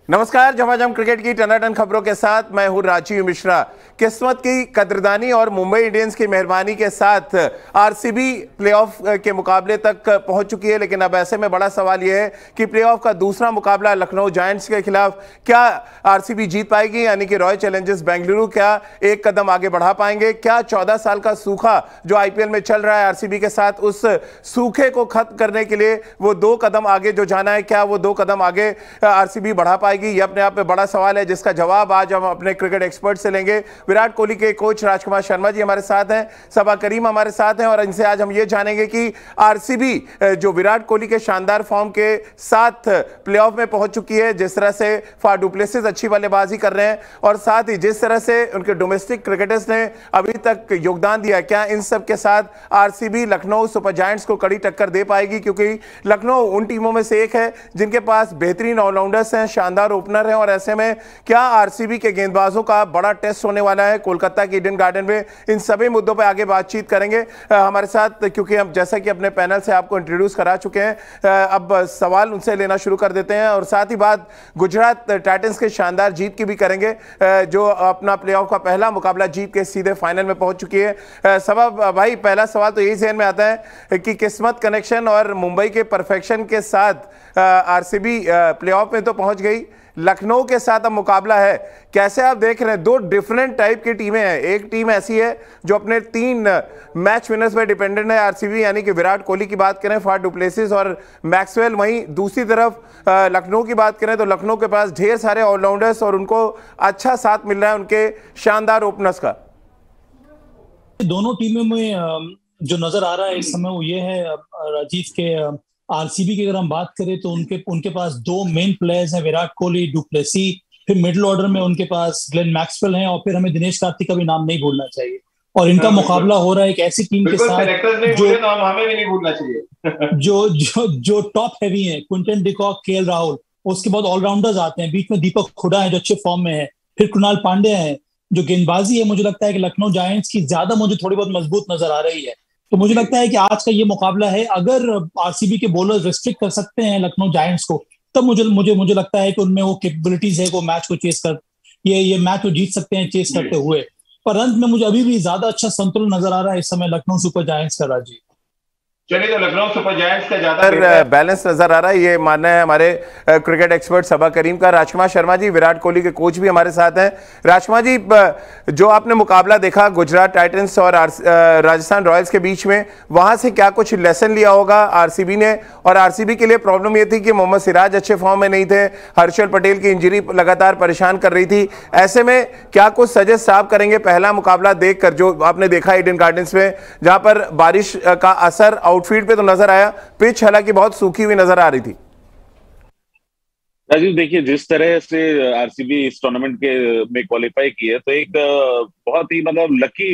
नमस्कार, झमाझम क्रिकेट की टनाटन खबरों के साथ मैं हूं राजीव मिश्रा। किस्मत की कदरदानी और मुंबई इंडियंस की मेहरबानी के साथ आरसीबी प्लेऑफ के मुकाबले तक पहुंच चुकी है, लेकिन अब ऐसे में बड़ा सवाल यह है कि प्लेऑफ का दूसरा मुकाबला लखनऊ जायंट्स के खिलाफ क्या आरसीबी जीत पाएगी, यानी कि रॉयल चैलेंजर्स बेंगलुरु क्या एक कदम आगे बढ़ा पाएंगे? क्या 14 साल का सूखा जो आईपीएल में चल रहा है आरसीबी के साथ, उस सूखे को खत्म करने के लिए वो 2 कदम आगे जो जाना है, क्या वो 2 कदम आगे आरसीबी बढ़ा पाएगी? ये अपने आप में बड़ा सवाल है, जिसका जवाब आज हम अपने क्रिकेट एक्सपर्ट से लेंगे। विराट कोहली के कोच राजकुमार शर्मा जी हमारे साथ हैं, सबा करीम हमारे साथ हैं, और इनसे आज हम ये जानेंगे कि आरसीबी जो विराट कोहली के शानदार फॉर्म के साथ प्लेऑफ में पहुंच चुकी है, जिस तरह से फाफ डु प्लेसिस अच्छी बल्लेबाजी कर रहे हैं और साथ ही जिस तरह से उनके डोमेस्टिक क्रिकेटर्स ने अभी तक योगदान दिया, क्या इन सब के साथ आरसीबी लखनऊ सुपर जायंट्स को कड़ी टक्कर दे पाएगी? क्योंकि लखनऊ उन टीमों में से एक है जिनके पास बेहतरीन ऑलराउंडर्स हैं, शानदार ओपनर है, और ऐसे में क्या आरसीबी के गेंदबाजों का बड़ा टेस्ट होने वाला है कोलकाता के ईडन गार्डन में? इन सभी मुद्दों पर आगे बातचीत करेंगे हमारे साथ, क्योंकि हम जैसा कि अपने पैनल से आपको इंट्रोड्यूस करा चुके हैं, अब सवाल उनसे लेना शुरू कर देते हैं और साथ ही बात गुजरात टाइटंस के शानदार जीत की भी करेंगे, जो अपना प्लेऑफ का पहला मुकाबला जीत के सीधे फाइनल में पहुंच चुकी है। सबा भाई, पहला सवाल तो यही ज़हन में आता है कि किस्मत कनेक्शन और मुंबई के परफेक्शन के साथ आरसीबी प्लेऑफ में तो पहुंच गई, लखनऊ के साथ अब मुकाबला है। कैसे आप देख रहे हैं? 2 डिफरेंट टाइप की टीमें हैं। एक टीम ऐसी है जो अपने 3 मैच विनर्स पर डिपेंडेंट है आरसीबी, यानी कि विराट कोहली की बात करें, फाफ डु प्लेसिस और मैक्सवेल। वहीं दूसरी तरफ लखनऊ की बात करें तो लखनऊ के पास ढेर सारे ऑलराउंडर्स और उनको अच्छा साथ मिल रहा है उनके शानदार ओपनर्स का। दोनों टीमों में जो नजर आ रहा है इस समय वो ये है राजीव के आरसीबी की अगर हम बात करें तो उनके पास 2 मेन प्लेयर्स हैं, विराट कोहली, डु प्लेसी, फिर मिडिल ऑर्डर में उनके पास ग्लेन मैक्सवेल हैं, और फिर हमें दिनेश कार्तिक का भी नाम नहीं भूलना चाहिए। और इनका मुकाबला हो रहा है एक ऐसी टीम के साथ जो हमें भी नहीं भूलना चाहिए जो जो जो टॉप हैवी है, क्विंटन डिकॉक, केएल राहुल, उसके बाद ऑलराउंडर्स आते हैं, बीच में दीपक हुडा है जो अच्छे फॉर्म में है, फिर कृणाल पांड्या है। जो गेंदबाजी है मुझे लगता है कि लखनऊ जायंट्स की ज्यादा मुझे थोड़ी बहुत मजबूत नजर आ रही है। तो मुझे लगता है कि आज का ये मुकाबला है, अगर आरसीबी के बॉलर्स रिस्ट्रिक्ट कर सकते हैं लखनऊ जायंट्स को, तब मुझे लगता है कि उनमें वो कैपेबिलिटीज है, वो मैच को चेस कर ये मैच को जीत सकते हैं चेस करते हुए। पर अंत में मुझे अभी भी ज्यादा अच्छा संतुलन नजर आ रहा है इस समय लखनऊ सुपर जायंट्स का। राजीव, चलिए, तो लखनऊ सुपर जायंट्स का ज्यादा बैलेंस नजर आ रहा है, ये मानना है हमारे क्रिकेट एक्सपर्ट सबा करीम का। राजकुमार शर्मा जी, विराट कोहली के कोच भी हमारे साथ हैं। राजकुमार जी, जो आपने मुकाबला देखा गुजरात टाइटंस और राजस्थान रॉयल्स के बीच में, वहां से क्या कुछ लेसन लिया होगा आरसीबी ने? और आरसीबी के लिए प्रॉब्लम ये थी कि मोहम्मद सिराज अच्छे फॉर्म में नहीं थे, हर्षल पटेल की इंजरी लगातार परेशान कर रही थी। ऐसे में क्या कुछ सजेस्ट आप करेंगे पहला मुकाबला देखकर, जो आपने देखा ईडन गार्डन्स में, जहां पर बारिश का असर आउटफील्ड पे तो नजर आया, पिच हालांकि बहुत सूखी हुई नजर आ रही थी? राजीव, देखिए, जिस तरह से आरसीबी इस टूर्नामेंट के में क्वालिफाई की है, तो एक बहुत ही लकी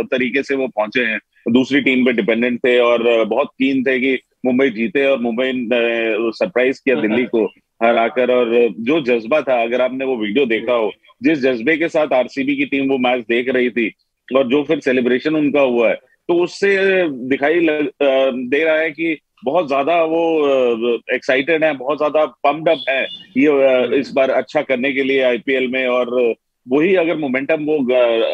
तरीके से वो पहुंचे हैं। दूसरी टीम पे डिपेंडेंट थे और बहुत कीन थे कि मुंबई जीते, और मुंबई ने सरप्राइज किया दिल्ली को हराकर। और जो जज्बा था, अगर आपने वो वीडियो देखा हो, जिस जज्बे के साथ आरसीबी की टीम वो मैच देख रही थी और जो फिर सेलिब्रेशन उनका हुआ है, तो उससे दिखाई दे रहा है कि बहुत ज्यादा वो एक्साइटेड है, बहुत ज्यादा पम्प्ड अप है ये इस बार अच्छा करने के लिए आईपीएल में। और वही अगर मोमेंटम वो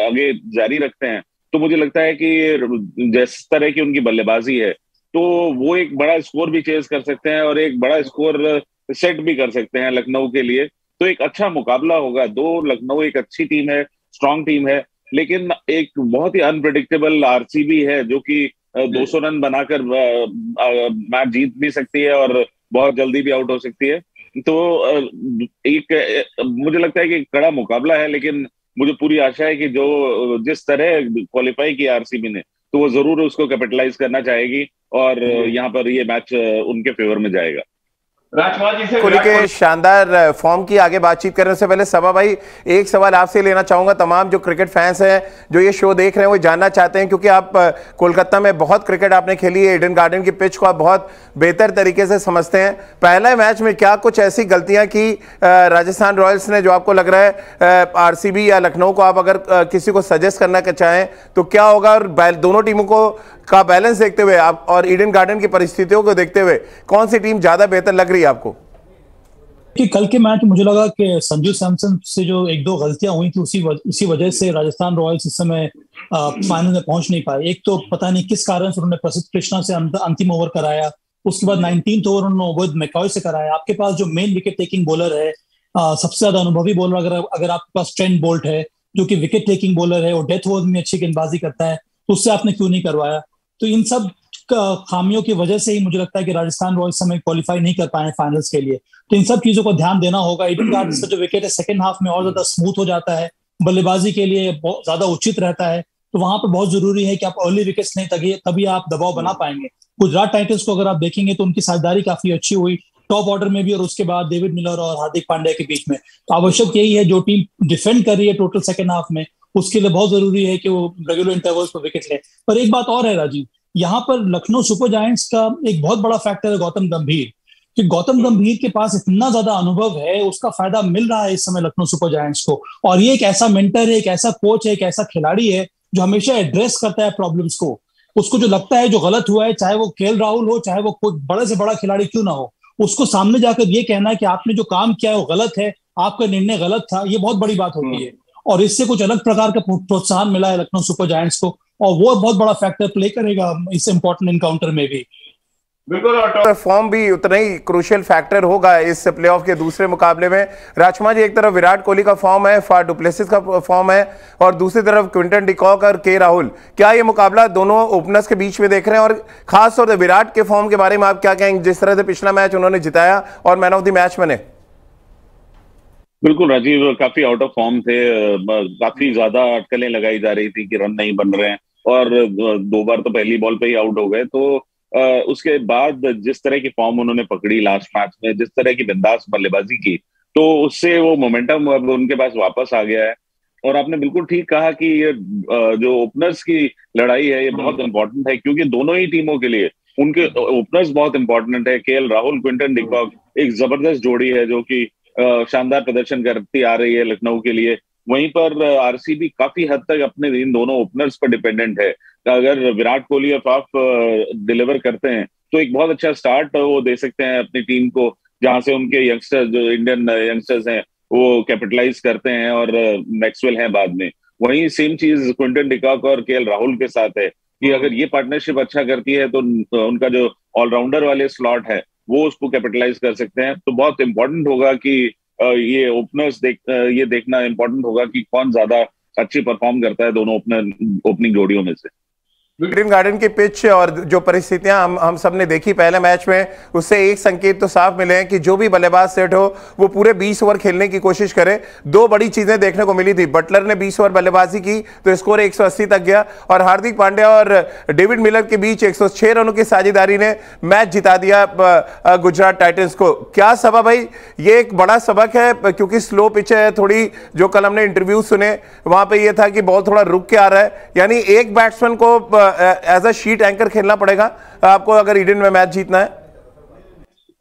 आगे जारी रखते हैं, तो मुझे लगता है कि जिस तरह की उनकी बल्लेबाजी है, तो वो एक बड़ा स्कोर भी चेज कर सकते हैं और एक बड़ा स्कोर सेट भी कर सकते हैं लखनऊ के लिए। तो एक अच्छा मुकाबला होगा। लखनऊ एक अच्छी टीम है, स्ट्रांग टीम है, लेकिन एक बहुत ही अनप्रेडिक्टेबल आरसीबी है जो कि 200 रन बनाकर मैच जीत भी सकती है और बहुत जल्दी भी आउट हो सकती है। तो मुझे लगता है कि कड़ा मुकाबला है, लेकिन मुझे पूरी आशा है कि जिस तरह क्वालिफाई किया आरसीबी ने, तो वो जरूर उसको कैपिटलाइज करना चाहेगी और यहाँ पर ये मैच उनके फेवर में जाएगा। कोहली के शानदार फॉर्म की आगे बातचीत करने से पहले सबा भाई, एक सवाल आपसे लेना चाहूंगा। तमाम जो क्रिकेट फैंस हैं जो ये शो देख रहे हैं वो जानना चाहते हैं, क्योंकि आप कोलकाता में बहुत क्रिकेट आपने खेली है, ईडन गार्डन की पिच को आप बहुत बेहतर तरीके से समझते हैं। पहले मैच में क्या कुछ ऐसी गलतियां की राजस्थान रॉयल्स ने जो आपको लग रहा है आरसीबी या लखनऊ को आप अगर किसी को सजेस्ट करना चाहें तो क्या होगा? और दोनों टीमों को का बैलेंस देखते हुए आप और ईडन गार्डन की परिस्थितियों को देखते हुए कौन सी टीम ज्यादा बेहतर लग रही है आपको? कि कल के मैच मुझे लगा कि संजू सैमसन से जो एक दो गलतियां हुई थी उसी वजह से राजस्थान रॉयल्स इस समय फाइनल में पहुंच नहीं पाए। एक तो पता नहीं किस कारण से उन्होंने प्रसिद्ध कृष्णा से अंतिम ओवर कराया, उसके बाद 19th ओवर उन्होंने अवध मैकॉय से कराया। आपके पास जो मेन विकेट टेकिंग बॉलर है, सबसे ज्यादा अनुभवी बॉलर अगर आपके पास ट्रेंट बोल्ट है जो कि विकेट टेकिंग बॉलर है और डेथ ओवर में अच्छी गेंदबाजी करता है, तो उससे आपने क्यों नहीं करवाया? तो इन सब खामियों की वजह से ही मुझे लगता है कि राजस्थान रॉयल्स समय क्वालिफाई नहीं कर पाए फाइनल्स के लिए। तो इन सब चीजों को ध्यान देना होगा। ईडन गार्डन्स का जो विकेट है सेकंड हाफ में और ज्यादा स्मूथ हो जाता है, बल्लेबाजी के लिए बहुत ज्यादा उचित रहता है। तो वहां पर बहुत जरूरी है कि आप अर्ली विकेट्स लें, तभी आप दबाव बना पाएंगे। गुजरात टाइटंस को अगर आप देखेंगे तो उनकी साझेदारी काफी अच्छी हुई टॉप ऑर्डर में भी और उसके बाद डेविड मिलर और हार्दिक पांड्या के बीच में। तो आवश्यक यही है, जो टीम डिफेंड कर रही है टोटल सेकंड हाफ में, उसके लिए बहुत जरूरी है कि वो रेगुलर इंटरवल्स पर विकेट ले। पर एक बात और है राजीव, यहाँ पर लखनऊ सुपर जायंट्स का एक बहुत बड़ा फैक्टर है गौतम गंभीर, कि गौतम गंभीर के पास इतना ज्यादा अनुभव है, उसका फायदा मिल रहा है इस समय लखनऊ सुपर जायंट्स को। और ये एक ऐसा मेंटर है, एक ऐसा कोच है, एक ऐसा खिलाड़ी है जो हमेशा एड्रेस करता है प्रॉब्लम्स को। उसको जो लगता है जो गलत हुआ है, चाहे वो केएल राहुल हो, चाहे वो कोई बड़े से बड़ा खिलाड़ी क्यों ना हो, उसको सामने जाकर ये कहना है कि आपने जो काम किया है वो गलत है, आपका निर्णय गलत था, ये बहुत बड़ी बात होती है। और इससे कुछ अलग प्रकार का प्रोत्साहन मिला है लखनऊ सुपर जायंट्स को, और वो बहुत बड़ा फैक्टर प्ले करेगा इस इंपॉर्टेंट इनकाउंटर में भी। बिल्कुल, और फॉर्म भी उतना ही क्रूशियल फैक्टर होगा इस प्लेऑफ के दूसरे मुकाबले में। राजकुमार जी, एक तरफ विराट कोहली का फॉर्म है, फाफ डु प्लेसिस का फॉर्म है, और दूसरी तरफ क्विंटन डिकॉक और के राहुल। क्या ये मुकाबला दोनों ओपनर्स के बीच में देख रहे हैं, और खास तौर से विराट के फॉर्म के बारे में आप क्या कहेंगे, जिस तरह से पिछला मैच उन्होंने जिताया और मैन ऑफ द मैच बने? बिल्कुल राजीव, काफी आउट ऑफ फॉर्म थे, काफी ज्यादा अटकलें लगाई जा रही थी कि रन नहीं बन रहे हैं, और 2 बार तो पहली बॉल पे ही आउट हो गए। तो उसके बाद जिस तरह की फॉर्म उन्होंने पकड़ी लास्ट मैच में, जिस तरह की बिंदास बल्लेबाजी की, तो उससे वो मोमेंटम अब उनके पास वापस आ गया है। और आपने बिल्कुल ठीक कहा कि ये जो ओपनर्स की लड़ाई है ये बहुत इंपॉर्टेंट है, क्योंकि दोनों ही टीमों के लिए उनके ओपनर्स बहुत इंपॉर्टेंट है। केएल राहुल, क्विंटन डिकॉक एक जबरदस्त जोड़ी है जो कि शानदार प्रदर्शन करती आ रही है लखनऊ के लिए। वहीं पर आरसीबी काफी हद तक अपने इन दोनों ओपनर्स पर डिपेंडेंट है। अगर विराट कोहली और फाफ डिलीवर करते हैं तो एक बहुत अच्छा स्टार्ट वो दे सकते हैं अपनी टीम को, जहां से उनके यंगस्टर्स, जो इंडियन यंगस्टर्स हैं, वो कैपिटलाइज करते हैं, और मैक्सवेल हैं बाद में। वहीं सेम चीज क्विंटन डिकॉक और केएल राहुल के साथ है कि अगर ये पार्टनरशिप अच्छा करती है तो उनका जो ऑलराउंडर वाले स्लॉट है वो उसको कैपिटलाइज कर सकते हैं। तो बहुत इंपॉर्टेंट होगा कि ये ओपनर्स ये देखना इंपॉर्टेंट होगा कि कौन ज्यादा अच्छी परफॉर्म करता है दोनों ओपनिंग जोड़ियों में से। ईडन गार्डन की पिच और जो परिस्थितियां हम सब ने देखी पहले मैच में, उससे एक संकेत तो साफ मिले हैं कि जो भी बल्लेबाज सेट हो वो पूरे 20 ओवर खेलने की कोशिश करे। 2 बड़ी चीजें देखने को मिली थी, बटलर ने 20 ओवर बल्लेबाजी की तो स्कोर 180 तक गया, और हार्दिक पांड्या और डेविड मिलर के बीच 106 रनों की साझेदारी ने मैच जिता दिया गुजरात टाइटंस को। क्या सबक भाई, ये एक बड़ा सबक है, क्योंकि स्लो पिच है थोड़ी, जो कल हमने इंटरव्यू सुने वहां पर यह था कि बॉल थोड़ा रुक के आ रहा है, यानी एक बैट्समैन को एज अ शीट एंकर खेलना पड़ेगा आपको अगर ईडन में मैच जीतना है?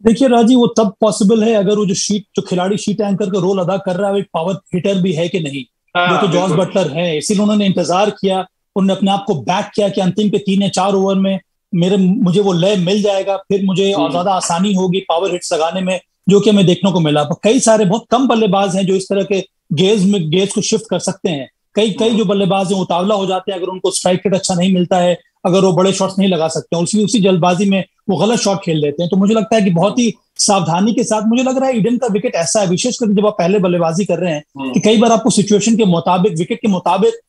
देखिए राजी, वो तब पॉसिबल है अगर वो जो खिलाड़ी शीट एंकर का रोल अदा कर रहा है वो एक पावर हिटर भी है कि नहीं, जो कि जॉस बटलर है। इसीलिए उन्होंने इंतजार किया, उन्होंने अपने आप को बैक किया कि अंतिम के 3 या 4 ओवर में मुझे वो लय मिल जाएगा, फिर मुझे और ज्यादा आसानी होगी पावर हिट्स लगाने में, जो कि हमें देखने को मिला। कई सारे बहुत कम बल्लेबाज हैं जो इस तरह के गेज को शिफ्ट कर सकते हैं। कई जो बल्लेबाज हैं उतावला हो जाते हैं अगर उनको स्ट्राइक रेट अच्छा नहीं मिलता है, अगर वो बड़े शॉट्स नहीं लगा सकते हैं, उसी जल्दबाजी में वो गलत शॉट खेल लेते हैं। तो मुझे लगता है कि बहुत ही सावधानी के साथ, मुझे लग रहा है ईडन का विकेट ऐसा है, विशेषकर जब आप पहले बल्लेबाजी कर रहे हैं, कि कई बार आपको सिचुएशन के मुताबिक, विकेट के मुताबिक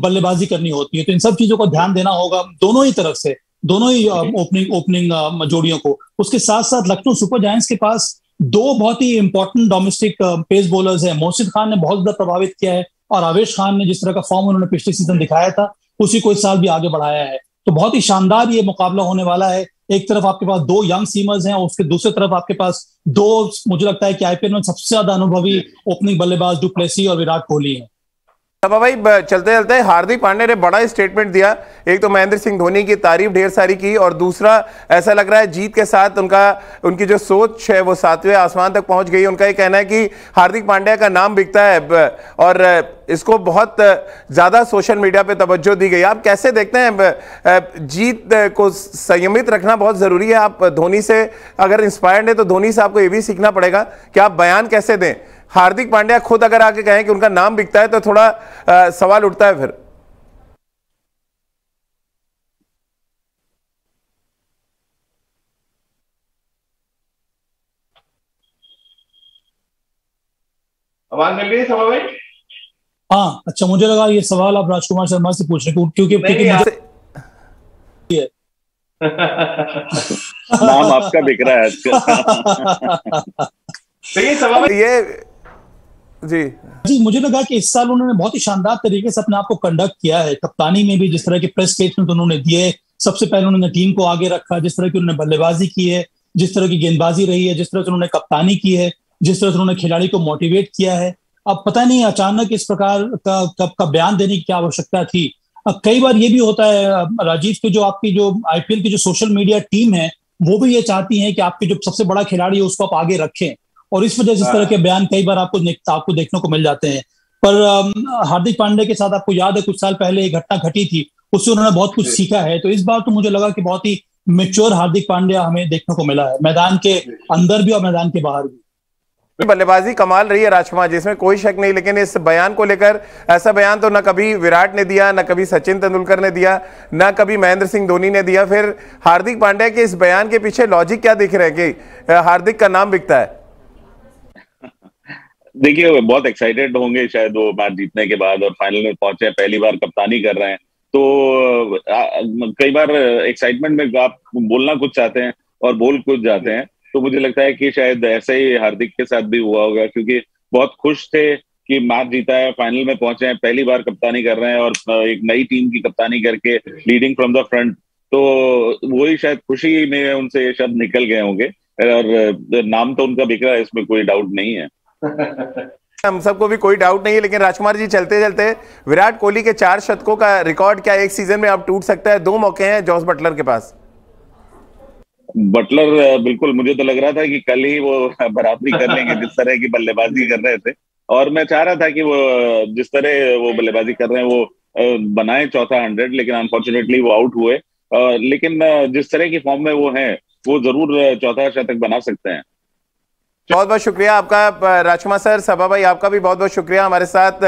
बल्लेबाजी करनी होती है। तो इन सब चीजों को ध्यान देना होगा दोनों ही तरफ से, दोनों ही ओपनिंग जोड़ियों को। उसके साथ साथ लखनऊ सुपर जायंट्स के पास 2 बहुत ही इंपॉर्टेंट डोमेस्टिक पेस बॉलर्स हैं। मोहसिन खान ने बहुत ज्यादा प्रभावित किया है, और आवेश खान ने जिस तरह का फॉर्म उन्होंने पिछले सीजन दिखाया था उसी को इस साल भी आगे बढ़ाया है। तो बहुत ही शानदार ये मुकाबला होने वाला है। एक तरफ आपके पास 2 यंग सीमर्स हैं, और उसके दूसरी तरफ आपके पास 2, मुझे लगता है कि आईपीएल में सबसे ज्यादा अनुभवी ओपनिंग बल्लेबाज डु प्लेसी और विराट कोहली हैं। अब भाई चलते चलते हार्दिक पांड्या ने बड़ा स्टेटमेंट दिया। एक तो महेंद्र सिंह धोनी की तारीफ ढेर सारी की, और दूसरा ऐसा लग रहा है जीत के साथ उनकी जो सोच है वो 7वें आसमान तक पहुंच गई। उनका ये कहना है कि हार्दिक पांड्या का नाम बिकता है और इसको बहुत ज्यादा सोशल मीडिया पे तवज्जो दी गई। आप कैसे देखते हैं, जीत को संयमित रखना बहुत जरूरी है। आप धोनी से अगर इंस्पायर्ड है तो धोनी से आपको ये भी सीखना पड़ेगा कि आप बयान कैसे दें। हार्दिक पांड्या खुद अगर आके कहें कि उनका नाम बिकता है तो थोड़ा सवाल उठता है फिर। आवाज मिल रही है सभा भाई? हाँ, अच्छा, मुझे लगा ये सवाल आप राजकुमार शर्मा से पूछ रहे हैं, क्योंकि मुझे नाम आपका बिक रहा है आजकल। तो ये सभा भाई, ये जी मुझे लगा कि इस साल उन्होंने बहुत ही शानदार तरीके से अपने आप को कंडक्ट किया है। कप्तानी में भी जिस तरह के प्रेस स्टेटमेंट उन्होंने दिए, सबसे पहले उन्होंने टीम को आगे रखा, जिस तरह की उन्होंने बल्लेबाजी की है, जिस तरह की गेंदबाजी रही है, जिस तरह से उन्होंने कप्तानी की है, जिस तरह से उन्होंने खिलाड़ी को मोटिवेट किया है। अब पता नहीं अचानक इस प्रकार का बयान देने की क्या आवश्यकता थी। अब कई बार ये भी होता है राजीव, के जो आपकी जो आईपीएल की जो सोशल मीडिया टीम है वो भी ये चाहती है कि आपके जो सबसे बड़ा खिलाड़ी है उसको आप आगे रखें, और इस वजह से इस तरह के बयान कई बार आपको देखने को मिल जाते हैं। पर हार्दिक पांड्या के साथ आपको याद है कुछ साल पहले एक घटना घटी थी, उससे उन्होंने बहुत कुछ सीखा है। तो इस बार तो मुझे लगा कि बहुत ही मेच्योर हार्दिक पांड्या हमें देखने को मिला है, मैदान के अंदर भी और मैदान के बाहर भी। बल्लेबाजी कमाल रही है राजकुमार, जिसमें कोई शक नहीं, लेकिन इस बयान को लेकर ऐसा बयान तो ना कभी विराट ने दिया, ना कभी सचिन तेंदुलकर ने दिया, ना कभी महेंद्र सिंह धोनी ने दिया। फिर हार्दिक पांड्या के इस बयान के पीछे लॉजिक क्या दिख रहा है कि हार्दिक का नाम बिकता है? देखिए, बहुत एक्साइटेड होंगे शायद वो मैच जीतने के बाद, और फाइनल में पहुंचे, पहली बार कप्तानी कर रहे हैं, तो कई बार एक्साइटमेंट में आप बोलना कुछ चाहते हैं और बोल कुछ जाते हैं। तो मुझे लगता है कि शायद ऐसा ही हार्दिक के साथ भी हुआ होगा, क्योंकि बहुत खुश थे कि मैच जीता है, फाइनल में पहुंचे हैं, पहली बार कप्तानी कर रहे हैं और एक नई टीम की कप्तानी करके लीडिंग फ्रॉम द फ्रंट। तो वही शायद खुशी में उनसे ये शब्द निकल गए होंगे, और नाम तो उनका बिक रहा है, इसमें कोई डाउट नहीं है। हम सबको भी कोई डाउट नहीं है। लेकिन राजकुमार जी, चलते चलते विराट कोहली के 4 शतकों का रिकॉर्ड क्या एक सीजन में अब टूट सकता है? 2 मौके हैं जॉस बटलर के पास। बटलर बिल्कुल, मुझे तो लग रहा था कि कल ही वो बराबरी कर लेंगे जिस तरह की बल्लेबाजी कर रहे थे, और मैं चाह रहा था कि वो जिस तरह वो बल्लेबाजी कर रहे हैं वो बनाए चौथा 100, लेकिन अनफॉर्चुनेटली वो आउट हुए। लेकिन जिस तरह की फॉर्म में वो हैं, वो जरूर चौथा शतक बना सकते हैं। बहुत बहुत शुक्रिया आपका राजकुमार सर। सभा भाई, आपका भी बहुत बहुत शुक्रिया हमारे साथ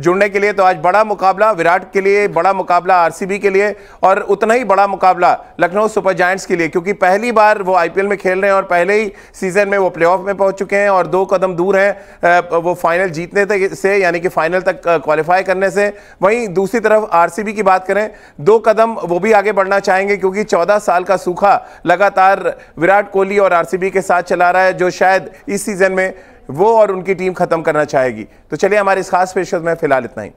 जुड़ने के लिए। तो आज बड़ा मुकाबला विराट के लिए, बड़ा मुकाबला आरसीबी के लिए, और उतना ही बड़ा मुकाबला लखनऊ सुपर जायंट्स के लिए, क्योंकि पहली बार वो आईपीएल में खेल रहे हैं और पहले ही सीजन में वो प्लेऑफ में पहुंच चुके हैं और 2 कदम दूर हैं वो फाइनल जीतने से, यानी कि फाइनल तक क्वालिफाई करने से। वहीं दूसरी तरफ आरसीबी की बात करें, 2 कदम वो भी आगे बढ़ना चाहेंगे, क्योंकि 14 साल का सूखा लगातार विराट कोहली और आरसीबी के साथ चला रहा है, जो शायद इस सीजन में वो और उनकी टीम खत्म करना चाहेगी। तो चलिए, हमारे इस खास पेशकश में फिलहाल इतना ही।